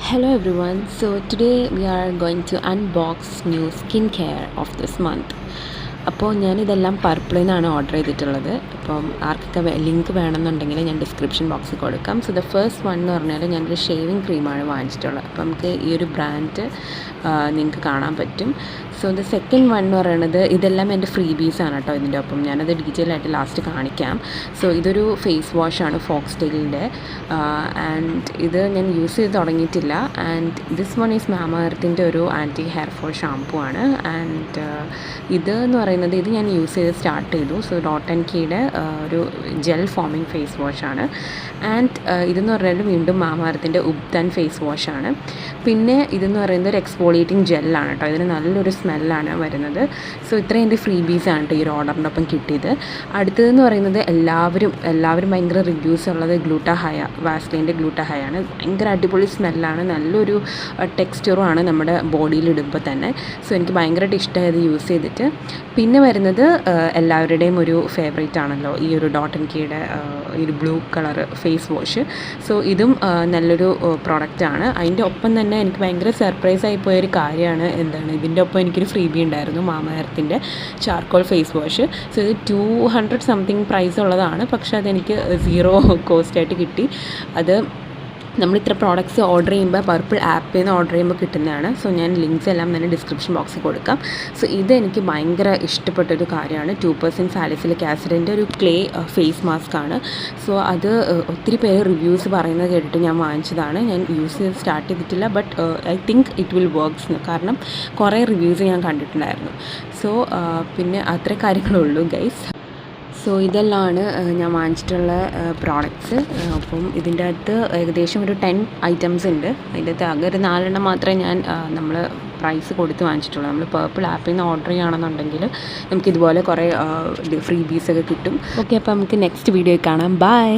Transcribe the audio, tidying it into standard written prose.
Hello everyone. So today we are going to unbox new skincare of this month. അപ്പോൾ ഞാനിതെല്ലാം പർപ്പിളിൽ നിന്നാണ് order ചെയ്തിട്ടുള്ളത്. അപ്പം ആർക്കൊക്കെ ലിങ്ക് വേണമെന്നുണ്ടെങ്കിൽ ഞാൻ ഡിസ്ക്രിപ്ഷൻ ബോക്സിൽ കൊടുക്കാം. സോ ദ ഫസ്റ്റ് വൺ എന്ന് പറഞ്ഞാൽ ഞാനൊരു ഷേവിങ് ക്രീമാണ് വാങ്ങിച്ചിട്ടുള്ളത്. അപ്പോൾ നമുക്ക് ഈ ഒരു ബ്രാൻഡ് നിങ്ങൾക്ക് കാണാൻ പറ്റും. സോ ദ സെക്കൻഡ് വൺ എന്ന് പറയുന്നത് ഇതെല്ലാം എൻ്റെ ഫ്രീബീസാണ് കേട്ടോ. ഇതിൻ്റെ ഒപ്പം ഞാനത് ഡീറ്റെയിൽ ആയിട്ട് ലാസ്റ്റ് കാണിക്കാം. സോ ഇതൊരു ഫേസ് വാഷാണ് ഫോക്സ്ടെയിലിൻ്റെ. ആൻഡ് ഇത് ഞാൻ യൂസ് ചെയ്ത് തുടങ്ങിയിട്ടില്ല. ആൻഡ് ദിസ് വൺ ഈസ് മാമാ എർത്തിൻ്റെ ഒരു ആൻറ്റി ഹെയർ ഫോൾ ഷാംപൂ ആണ്. ആൻഡ് ഇത് എന്ന് പറയുന്നത് ഇത് ഞാൻ യൂസ് ചെയ്ത് സ്റ്റാർട്ട് ചെയ്തു. സോ ഡോട്ട് ആൻഡ് കീയുടെ ഒരു ജെൽ ഫോമിങ് ഫേസ് വാഷാണ്. ആൻഡ് ഇതെന്ന് പറഞ്ഞാൽ വീണ്ടും മാമാ എർത്തിൻ്റെ ഉബ്തൻ ഫേസ് വാഷാണ്. പിന്നെ ഇതെന്ന് പറയുന്നത് ഒരു എക്സ്ഫോളിയേറ്റിംഗ് ജെല്ലാണ് കേട്ടോ. ഇതിന് നല്ലൊരു സ്മെല്ലാണ് വരുന്നത്. സോ ഇത്രയും എൻ്റെ ഫ്രീബീസാണ് കേട്ടോ ഈ ഒരു ഓർഡറിൻ്റെ ഒപ്പം കിട്ടിയത്. അടുത്തതെന്ന് പറയുന്നത് എല്ലാവരും ഭയങ്കര റിവ്യൂസ് ഉള്ളത് ഗ്ലൂട്ടാഹയ, വാസ്ലിൻ്റെ ഗ്ലൂട്ടാഹയാണ്. ഭയങ്കര അടിപൊളി സ്മെല്ലാണ്, നല്ലൊരു ടെക്സ്ചറുമാണ് നമ്മുടെ ബോഡിയിൽ ഇടുമ്പോൾ തന്നെ. സോ എനിക്ക് ഭയങ്കരമായിട്ട് ഇഷ്ടമായത് യൂസ് ചെയ്തിട്ട്. പിന്നെ വരുന്നത് എല്ലാവരുടെയും ഒരു ഫേവറേറ്റ് ആണല്ലോ ഈ ഒരു ഡോട്ട് ആൻഡ് കീയുടെ ഈ ഒരു blue colour face wash. So ഇതും നല്ലൊരു പ്രോഡക്റ്റാണ്. അതിൻ്റെ ഒപ്പം തന്നെ എനിക്ക് ഭയങ്കര സർപ്രൈസ് ആയി പോയൊരു കാര്യമാണ് ഇതിൻ്റെ ഒപ്പം എനിക്കൊരു ഫ്രീബി ഉണ്ടായിരുന്നു മാമാ എർത്തിൻ്റെ ചാർക്കോൾ ഫേസ് വാഷ്. സോ ഇത് 200 സംതിങ് പ്രൈസ് ഉള്ളതാണ്, പക്ഷേ അതെനിക്ക് 0 കോസ്റ്റായിട്ട് കിട്ടി. അത് നമ്മൾ ഇത്ര പ്രോഡക്റ്റ്സ് ഓർഡർ ചെയ്യുമ്പോൾ പർപ്പിൾ ആപ്പിൽ നിന്ന് ഓർഡർ ചെയ്യുമ്പോൾ കിട്ടുന്നതാണ്. സോ ഞാൻ ലിങ്ക്സ് എല്ലാം തന്നെ ഡിസ്ക്രിപ്ഷൻ ബോക്സിൽ കൊടുക്കാം. സോ ഇതെനിക്ക് ഭയങ്കര ഇഷ്ടപ്പെട്ടൊരു കാര്യമാണ്. 2% സാലിസിലിക് ആസിഡിൻ്റെ ഒരു ക്ലേ ഫേസ് മാസ്ക് ആണ്. സോ അത് ഒത്തിരി പേര് റിവ്യൂസ് പറയുന്നത് കേട്ടിട്ട് ഞാൻ വാങ്ങിച്ചതാണ്. ഞാൻ യൂസ് ചെയ്ത് സ്റ്റാർട്ട് ചെയ്തിട്ടില്ല, but I think it will works, കാരണം കുറേ റിവ്യൂസ് ഞാൻ കണ്ടിട്ടുണ്ടായിരുന്നു. സോ പിന്നെ അത്ര കാര്യങ്ങളുള്ളൂ ഗൈസ്. സോ ഇതെല്ലാമാണ് ഞാൻ വാങ്ങിച്ചിട്ടുള്ള പ്രോഡക്റ്റ്സ്. അപ്പം ഇതിൻ്റെ അകത്ത് ഏകദേശം ഒരു 10 ഐറ്റംസ് ഉണ്ട്. അതിൻ്റെ അകത്ത് ആകെ ഒരു 4 എണ്ണം മാത്രമേ ഞാൻ നമ്മൾ പ്രൈസ് കൊടുത്ത് വാങ്ങിച്ചിട്ടുള്ളൂ. നമ്മൾ പർപ്പിൾ ആപ്പിൽ നിന്ന് ഓർഡർ ചെയ്യുകയാണെന്നുണ്ടെങ്കിൽ നമുക്കിതുപോലെ കുറേ ഫ്രീ ബീസൊക്കെ കിട്ടും. ഓക്കെ, അപ്പോൾ നമുക്ക് നെക്സ്റ്റ് വീഡിയോയിൽ കാണാം. ബൈ.